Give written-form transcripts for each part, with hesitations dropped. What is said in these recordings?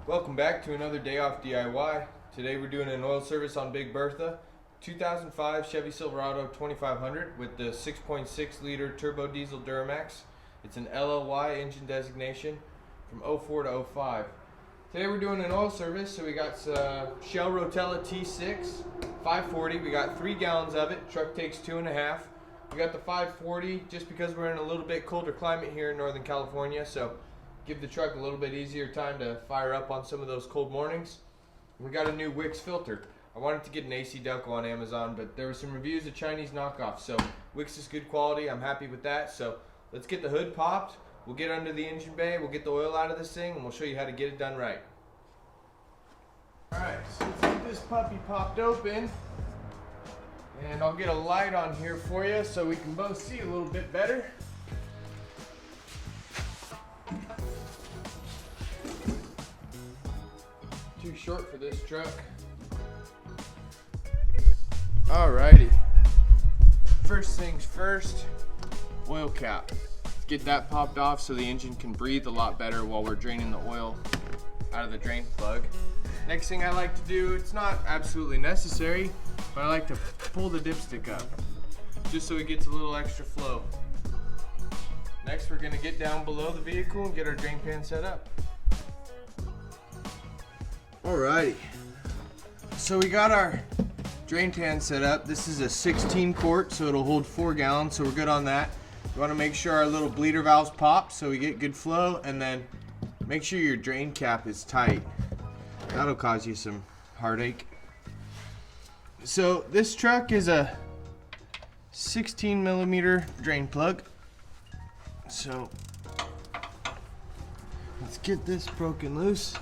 Welcome back to another day off DIY. Today we're doing an oil service on Big Bertha 2005 Chevy Silverado 2500 with the 6.6 liter turbo diesel Duramax. It's an LLY engine designation from 04 to 05. Today we're doing an oil service, so we got Shell Rotella T6 540. We got 3 gallons of it. Truck takes 2.5. We got the 540 just because we're in a little bit colder climate here in Northern California, so give the truck a little bit easier time to fire up on some of those cold mornings. We got a new Wix filter. I wanted to get an AC Delco on Amazon, but there were some reviews of Chinese knockoffs, so Wix is good quality. I'm happy with that. So let's get the hood popped. We'll get under the engine bay, we'll get the oil out of this thing, and we'll show you how to get it done right. Alright, so let's get this puppy popped open. And I'll get a light on here for you so we can both see a little bit better. Too short for this truck. Alrighty. First things first, oil cap. Let's get that popped off so the engine can breathe a lot better while we're draining the oil out of the drain plug. Next thing I like to do, it's not absolutely necessary, but I like to pull the dipstick up just so it gets a little extra flow. Next, we're going to get down below the vehicle and get our drain pan set up. Alrighty, so we got our drain pan set up. This is a 16 quart, so it'll hold 4 gallons, so we're good on that. You want to make sure our little bleeder valves pop so we get good flow, and then make sure your drain cap is tight. That'll cause you some heartache. So this truck is a 16 millimeter drain plug. So let's get this broken loose.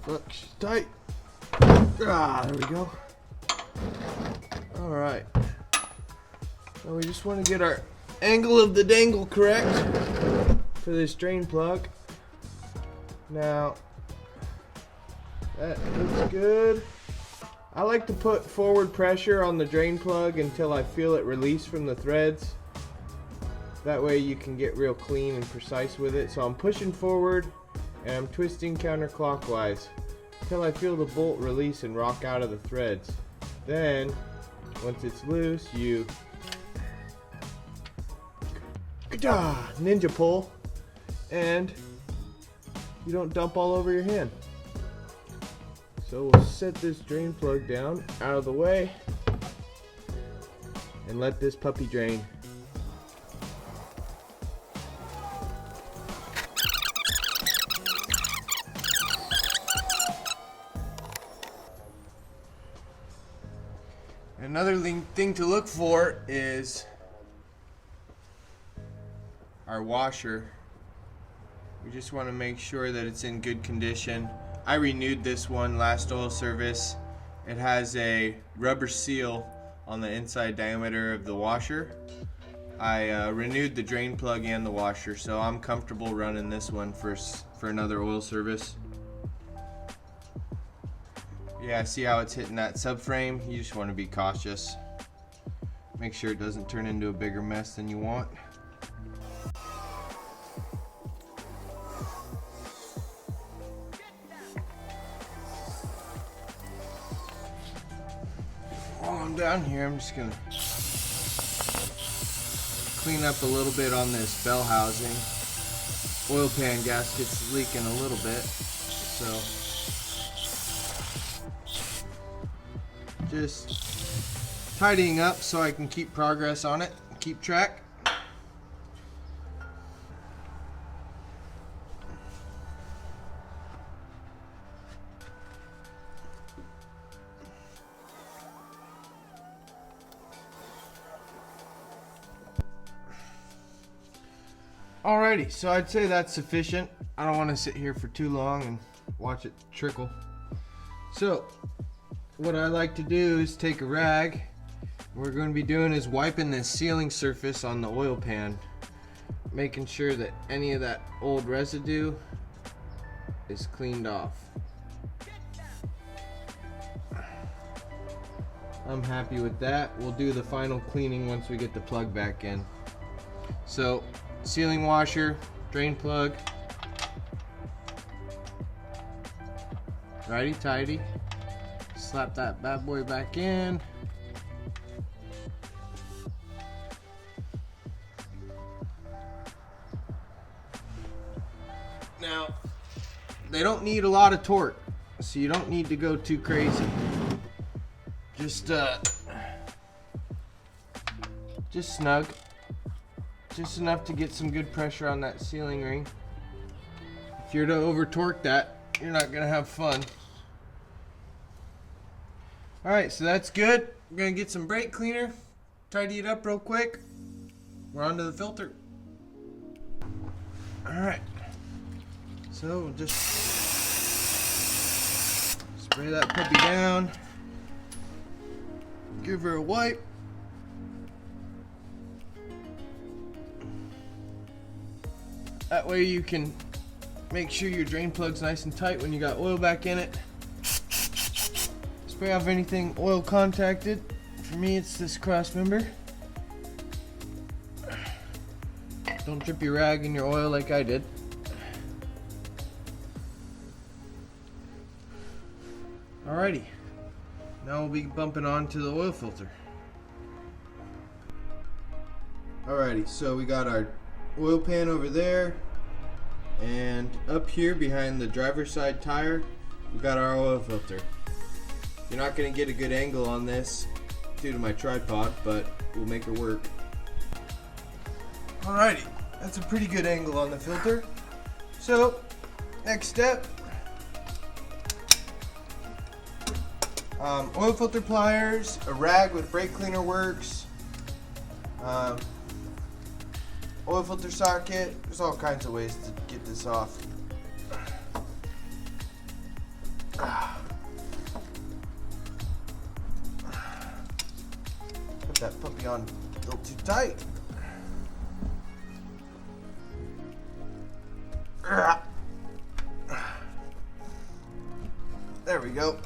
Fuck, she's tight. There we go. Alright. Now we just want to get our angle of the dangle correct for this drain plug. Now that looks good. I like to put forward pressure on the drain plug until I feel it release from the threads. That way you can get real clean and precise with it. So I'm pushing forward and I'm twisting counterclockwise until I feel the bolt release and rock out of the threads. Then once it's loose, you ninja pull, and you don't dump all over your hand. So we'll set this drain plug down out of the way and let this puppy drain. Another thing to look for is our washer. We just want to make sure that it's in good condition. I renewed this one last oil service. It has a rubber seal on the inside diameter of the washer. I renewed the drain plug and the washer, so I'm comfortable running this one for another oil service. Yeah, see how it's hitting that subframe? You just want to be cautious. Make sure it doesn't turn into a bigger mess than you want. While I'm down here, I'm just gonna clean up a little bit on this bell housing. Oil pan gasket's leaking a little bit, so just tidying up so I can keep progress on it, keep track. Alrighty, so I'd say that's sufficient. I don't want to sit here for too long and watch it trickle. So what I like to do is take a rag. What we're going to be doing is wiping this sealing surface on the oil pan, making sure that any of that old residue is cleaned off. I'm happy with that. We'll do the final cleaning once we get the plug back in. So sealing washer, drain plug. Righty tighty. Slap that bad boy back in. Now, they don't need a lot of torque, so you don't need to go too crazy. Just snug. Just enough to get some good pressure on that sealing ring. If you're to over torque that, you're not gonna have fun. Alright, so that's good. We're gonna get some brake cleaner, tidy it up real quick. We're on to the filter. Alright. So we'll just spray that puppy down. Give her a wipe. That way you can make sure your drain plug's nice and tight when you got oil back in it. Spray off anything oil contacted. For me, it's this cross member. Don't drip your rag in your oil like I did. Alrighty, now we'll be bumping on to the oil filter. Alrighty, so we got our oil pan over there, and up here behind the driver's side tire, we got our oil filter. You're not going to get a good angle on this due to my tripod, but we'll make it work. Alrighty, that's a pretty good angle on the filter. So, next step, oil filter pliers, a rag with brake cleaner works, oil filter socket. There's all kinds of ways to get this off. Put that puppy on a little too tight. There we go.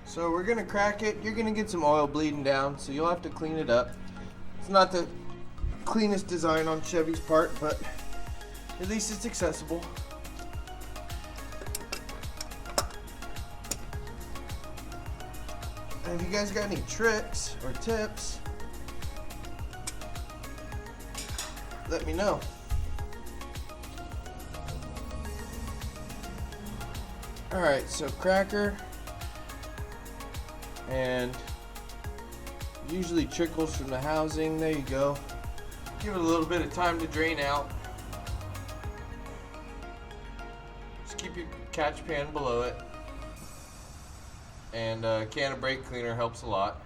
So we're gonna crack it. You're gonna get some oil bleeding down, so you'll have to clean it up. It's not the cleanest design on Chevy's part, but at least it's accessible. And if you guys got any tricks or tips, let me know. Alright, so cracker, and usually trickles from the housing. There you go. Give it a little bit of time to drain out. Just keep your catch pan below it. And a can of brake cleaner helps a lot.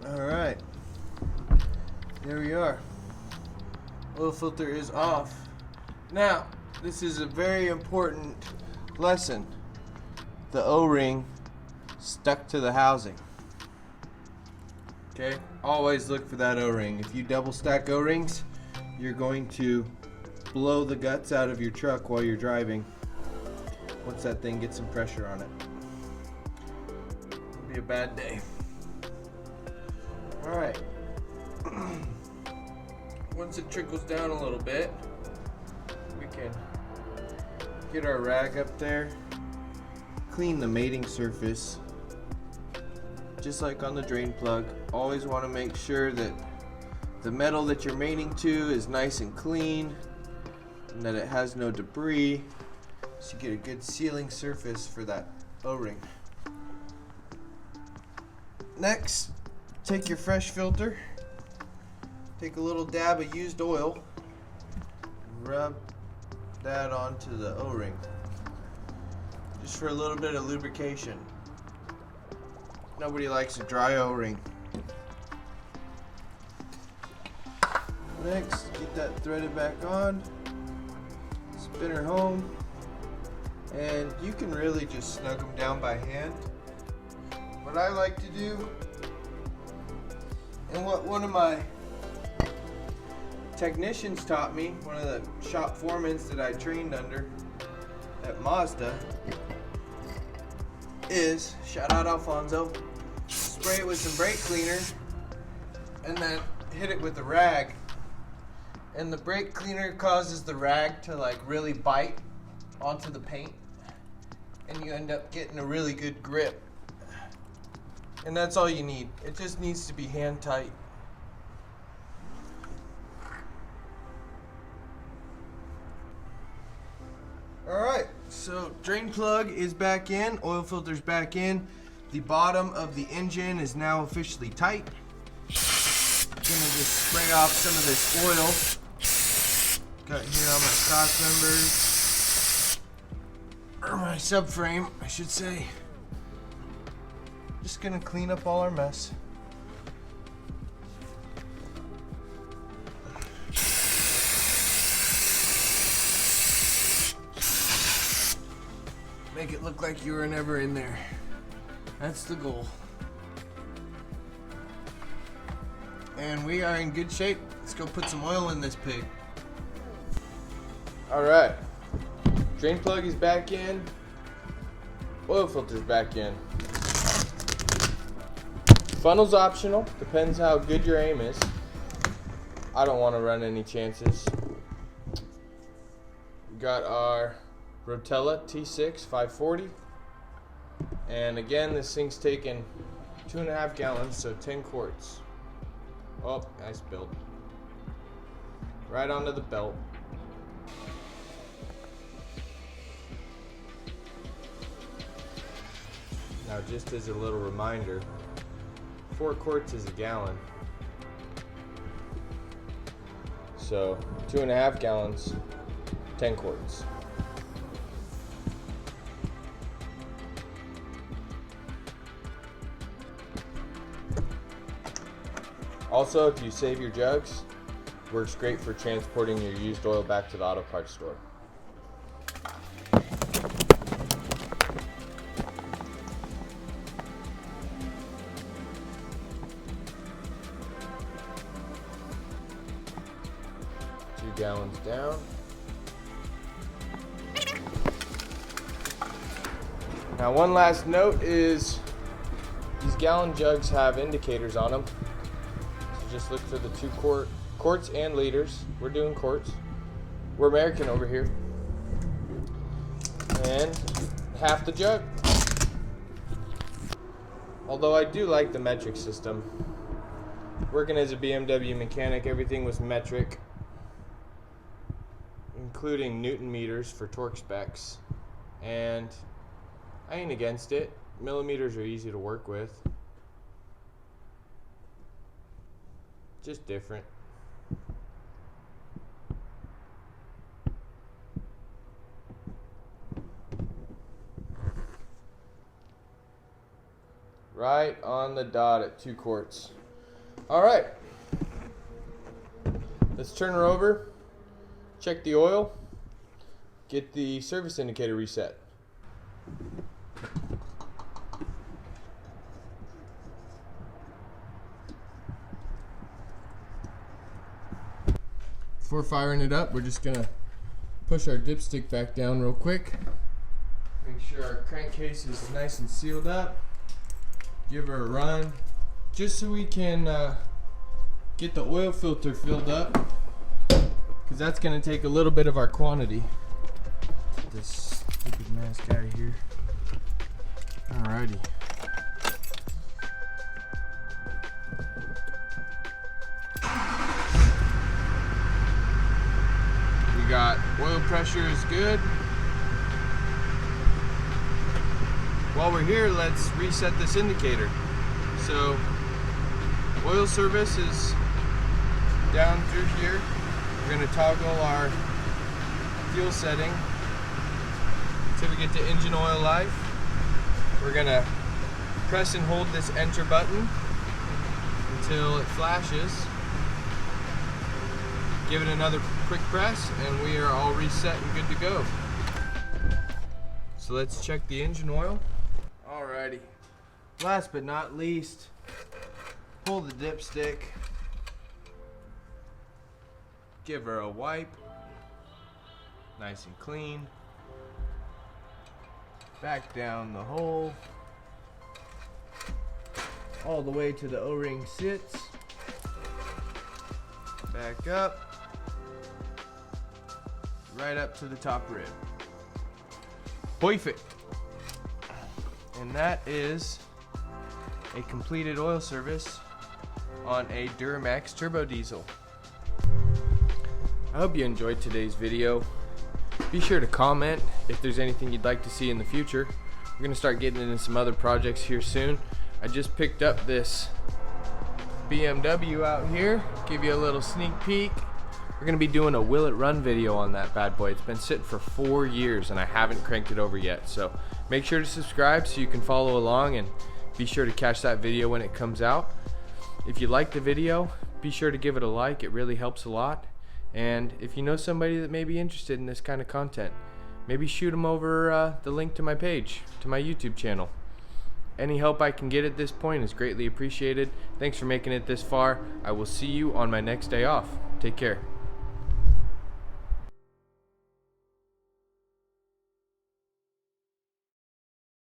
Alright, there we are. Oil filter is off. Now, this is a very important lesson. The O-ring stuck to the housing. Okay, always look for that O-ring. If you double stack O-rings, you're going to blow the guts out of your truck while you're driving once that thing gets some pressure on it. It'll be a bad day. Alright, once it trickles down a little bit, we can get our rag up there, clean the mating surface, just like on the drain plug. Always want to make sure that the metal that you're mating to is nice and clean, and that it has no debris, so you get a good sealing surface for that O-ring. Next, take your fresh filter, take a little dab of used oil, rub that onto the O-ring, just for a little bit of lubrication. Nobody likes a dry O-ring. Next, get that threaded back on, spin her home, and you can really just snug them down by hand. What I like to do, and what one of my technicians taught me, one of the shop foremans that I trained under at Mazda, is, shout out Alfonso, spray it with some brake cleaner and then hit it with a rag. And the brake cleaner causes the rag to like really bite onto the paint, and you end up getting a really good grip. And that's all you need. It just needs to be hand tight. Alright, so drain plug is back in, oil filter's back in. The bottom of the engine is now officially tight. I'm gonna just spray off some of this oil. Got here on my cross members, or my subframe, I should say. Just gonna clean up all our mess. Make it look like you were never in there. That's the goal. And we are in good shape. Let's go put some oil in this pig. Alright. Drain plug is back in. Oil filter's back in. Funnel's optional. Depends how good your aim is. I don't want to run any chances. We got our Rotella T6 540. And again, this thing's taking 2.5 gallons, so 10 quarts. Oh, I spilled. Right onto the belt. Now, just as a little reminder, 4 quarts is a gallon. So 2.5 gallons, 10 quarts. Also, if you save your jugs, works great for transporting your used oil back to the auto parts store. Two gallons down. Now, one last note is these gallon jugs have indicators on them. Just look for the 2 quarts and liters. We're doing quarts. We're American over here. And half the jug. Although I do like the metric system. Working as a BMW mechanic, everything was metric, including Newton meters for torque specs. And I ain't against it. Millimeters are easy to work with. Just different. Right on the dot at 2 quarts. All right. Let's turn her over, check the oil, get the service indicator reset. Before firing it up, we're just gonna push our dipstick back down real quick. Make sure our crankcase is nice and sealed up. Give her a run, just so we can get the oil filter filled up, because that's gonna take a little bit of our quantity. Get this stupid mask out of here. Alrighty. Got oil pressure is good. While we're here, let's reset this indicator. So oil service is down through here. We're going to toggle our fuel setting until we get to engine oil life. We're going to press and hold this enter button until it flashes. Give it another quick press and we are all reset and good to go. So let's check the engine oil. Alrighty. Last but not least, pull the dipstick. Give her a wipe. Nice and clean. Back down the hole. All the way to the O-ring sits. Back up. Right up to the top rib. Perfect. And that is a completed oil service on a Duramax TurboDiesel. I hope you enjoyed today's video. Be sure to comment if there's anything you'd like to see in the future. We're gonna start getting into some other projects here soon. I just picked up this BMW out here. Give you a little sneak peek. We're gonna be doing a will it run video on that bad boy. It's been sitting for 4 years and I haven't cranked it over yet. So make sure to subscribe so you can follow along, and be sure to catch that video when it comes out. If you like the video, be sure to give it a like. It really helps a lot. And if you know somebody that may be interested in this kind of content, maybe shoot them over the link to my page, to my YouTube channel. Any help I can get at this point is greatly appreciated. Thanks for making it this far. I will see you on my next day off. Take care.